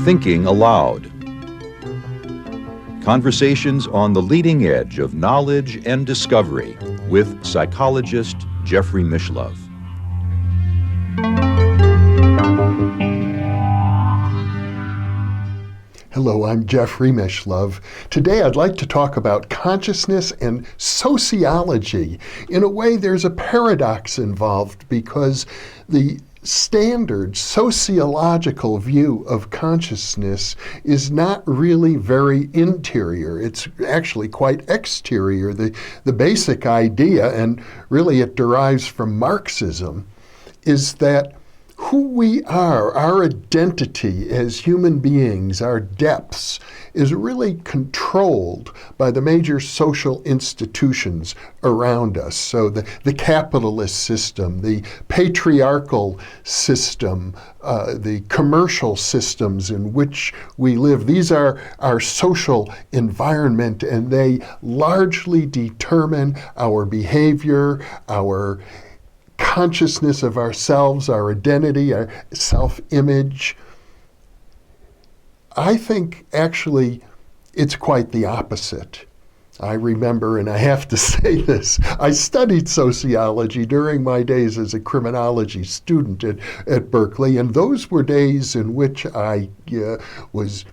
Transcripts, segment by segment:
Thinking Aloud. Conversations on the leading edge of knowledge and discovery with psychologist Jeffrey Mishlove. Hello, I'm Jeffrey Mishlove. Today I'd like to talk about consciousness and sociology. In a way, there's a paradox involved because the standard sociological view of consciousness is not really very interior. It's actually quite exterior. The basic idea, and really it derives from Marxism, is that who we are, our identity as human beings, our depths, is really controlled by the major social institutions around us. So the capitalist system, the patriarchal system, the commercial systems in which we live, these are our social environment, and they largely determine our behavior, our consciousness of ourselves, our identity, our self-image. I think actually it's quite the opposite. I remember, and I have to say this, I studied sociology during my days as a criminology student at Berkeley, and those were days in which I was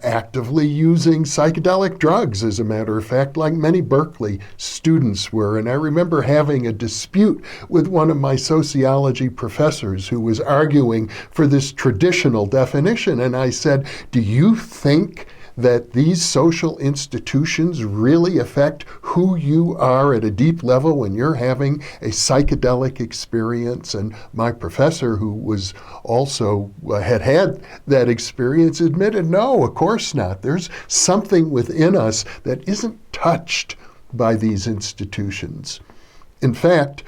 actively using psychedelic drugs, as a matter of fact, like many Berkeley students were. And I remember having a dispute with one of my sociology professors who was arguing for this traditional definition. And I said, do you think that these social institutions really affect who you are at a deep level when you're having a psychedelic experience? And my professor, who was also had that experience, admitted, no, of course not. There's something within us that isn't touched by these institutions. In fact,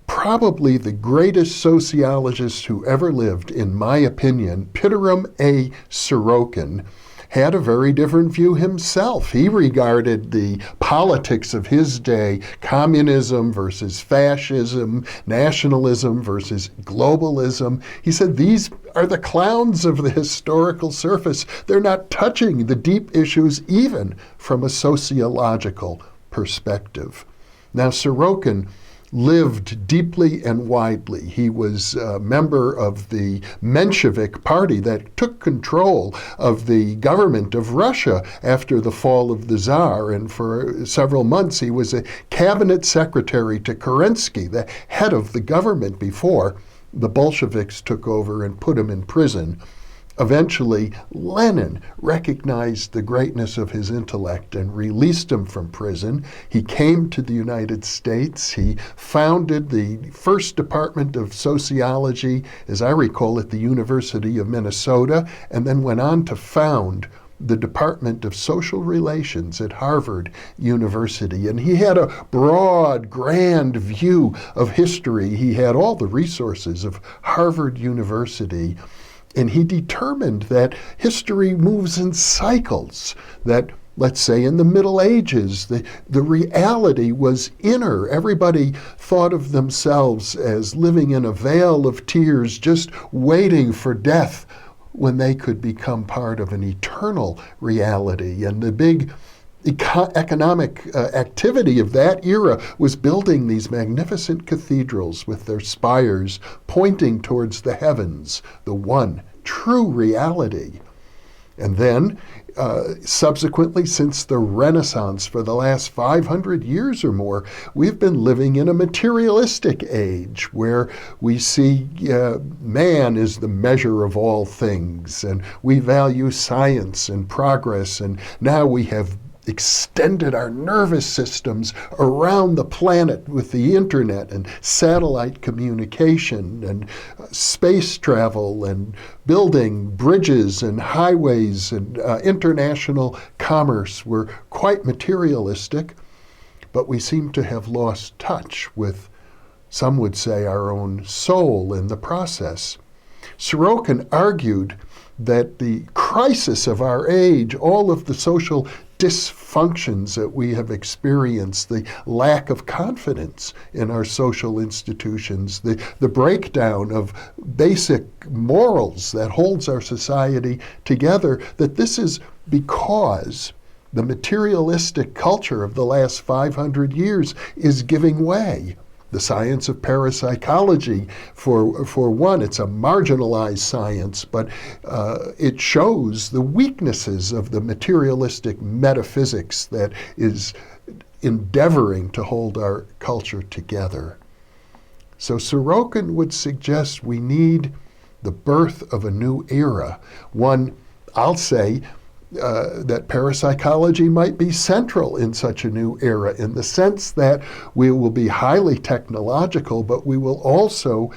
probably the greatest sociologist who ever lived, in my opinion, Pitirim A. Sorokin, had a very different view himself. He regarded the politics of his day, communism versus fascism, nationalism versus globalism. He said these are the clowns of the historical surface. They're not touching the deep issues even from a sociological perspective. Now, Sorokin lived deeply and widely. He was a member of the Menshevik party that took control of the government of Russia after the fall of the Tsar, and for several months he was a cabinet secretary to Kerensky, the head of the government, before the Bolsheviks took over and put him in prison. Eventually, Lenin recognized the greatness of his intellect and released him from prison. He came to the United States. He founded the first department of sociology, as I recall, at the University of Minnesota, and then went on to found the Department of Social Relations at Harvard University. And he had a broad, grand view of history. He had all the resources of Harvard University. And he determined that history moves in cycles, that, let's say, in the Middle Ages, the reality was inner. Everybody thought of themselves as living in a vale of tears, just waiting for death when they could become part of an eternal reality. And the big economic activity of that era was building these magnificent cathedrals with their spires pointing towards the heavens, the one true reality. And then, subsequently, since the Renaissance, for the last 500 years or more, we've been living in a materialistic age where we see man is the measure of all things, and we value science and progress, and now we have extended our nervous systems around the planet with the internet and satellite communication and space travel and building bridges and highways and international commerce. We're quite materialistic, but we seem to have lost touch with, some would say, our own soul in the process. Sorokin argued that the crisis of our age, all of the social dysfunctions that we have experienced, the lack of confidence in our social institutions, the breakdown of basic morals that holds our society together, that this is because the materialistic culture of the last 500 years is giving way. The science of parapsychology, for one, it's a marginalized science, but it shows the weaknesses of the materialistic metaphysics that is endeavoring to hold our culture together. So Sorokin would suggest we need the birth of a new era. One, I'll say, that parapsychology might be central in such a new era, in the sense that we will be highly technological, but we will also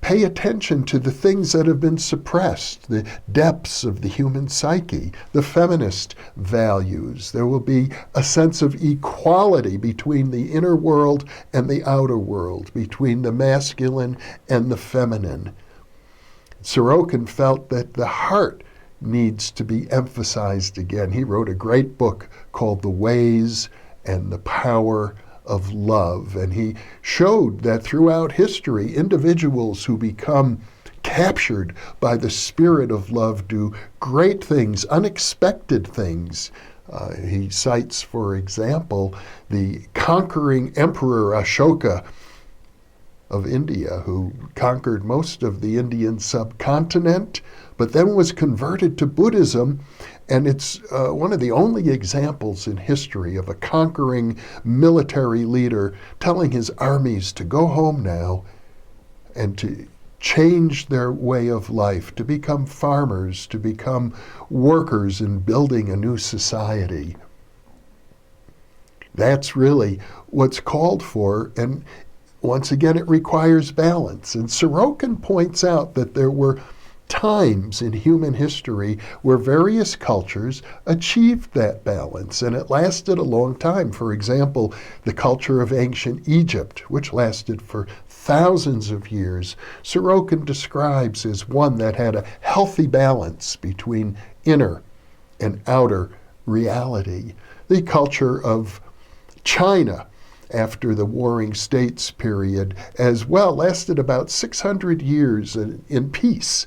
pay attention to the things that have been suppressed, the depths of the human psyche, the feminist values. There will be a sense of equality between the inner world and the outer world, between the masculine and the feminine. Sorokin felt that the heart needs to be emphasized again. He wrote a great book called The Ways and the Power of Love, and he showed that throughout history, individuals who become captured by the spirit of love do great things, unexpected things. He cites, for example, the conquering emperor Ashoka of India, who conquered most of the Indian subcontinent, but then was converted to Buddhism, and it's one of the only examples in history of a conquering military leader telling his armies to go home now and to change their way of life, to become farmers, to become workers in building a new society. That's really what's called for, and once again, it requires balance. And Sorokin points out that there were times in human history where various cultures achieved that balance, and it lasted a long time. For example, the culture of ancient Egypt, which lasted for thousands of years, Sorokin describes as one that had a healthy balance between inner and outer reality. The culture of China, after the Warring States period, as well, lasted about 600 years in peace,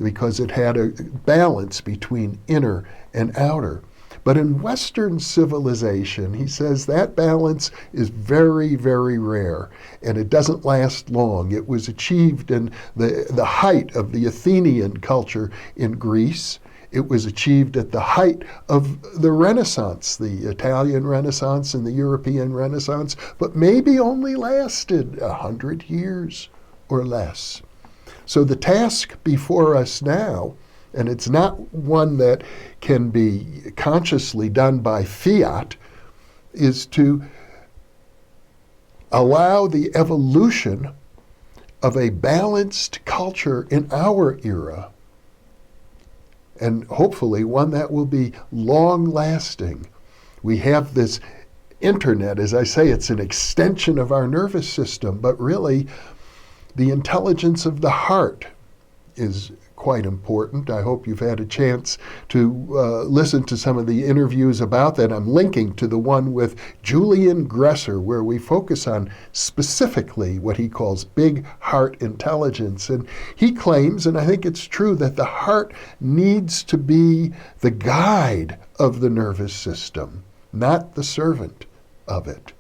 because it had a balance between inner and outer. But in Western civilization, he says that balance is very, very rare, and it doesn't last long. It was achieved in the height of the Athenian culture in Greece. It was achieved at the height of the Renaissance, the Italian Renaissance and the European Renaissance, but maybe only lasted 100 years or less. So the task before us now, and it's not one that can be consciously done by fiat, is to allow the evolution of a balanced culture in our era, and hopefully one that will be long-lasting. We have this internet, as I say, it's an extension of our nervous system, but really the intelligence of the heart is quite important. I hope you've had a chance to listen to some of the interviews about that. I'm linking to the one with Julian Gresser, where we focus on specifically what he calls big heart intelligence. And he claims, and I think it's true, that the heart needs to be the guide of the nervous system, not the servant of it.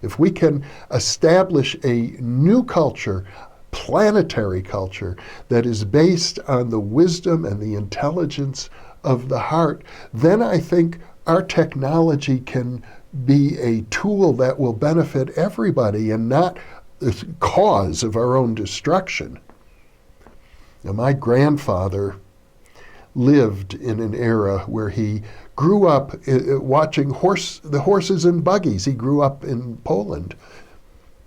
If we can establish a new culture, planetary culture, that is based on the wisdom and the intelligence of the heart, then I think our technology can be a tool that will benefit everybody and not the cause of our own destruction. Now, my grandfather lived in an era where he grew up watching the horses and buggies. He grew up in Poland.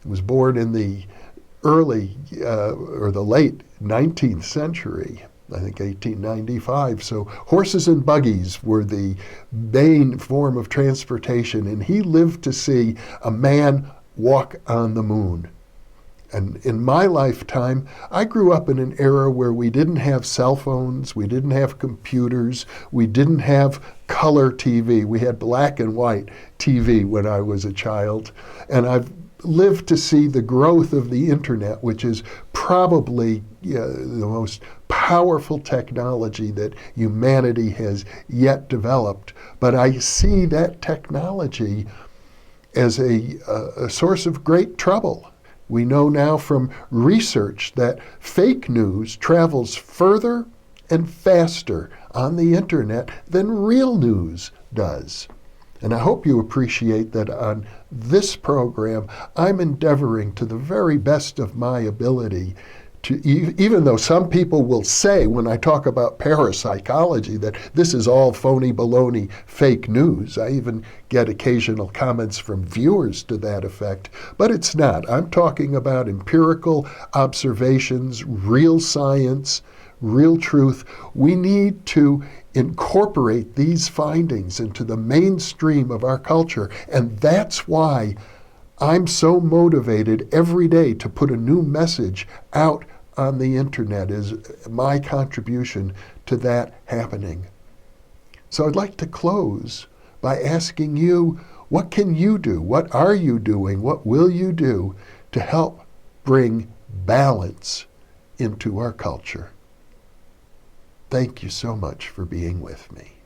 He was born in the early or the late 19th century, I think 1895. So horses and buggies were the main form of transportation, and he lived to see a man walk on the moon. And in my lifetime, I grew up in an era where we didn't have cell phones, we didn't have computers, we didn't have color TV. We had black and white TV when I was a child. And I've lived to see the growth of the internet, which is probably the most powerful technology that humanity has yet developed. But I see that technology as a source of great trouble. We know now from research that fake news travels further and faster on the internet than real news does. And I hope you appreciate that on this program, I'm endeavoring to the very best of my ability to, even though some people will say when I talk about parapsychology that this is all phony baloney fake news. I even get occasional comments from viewers to that effect, but it's not. I'm talking about empirical observations, real science, real truth. We need to incorporate these findings into the mainstream of our culture, and that's why I'm so motivated every day to put a new message out on the internet as my contribution to that happening. So I'd like to close by asking you, what can you do? What are you doing? What will you do to help bring balance into our culture? Thank you so much for being with me.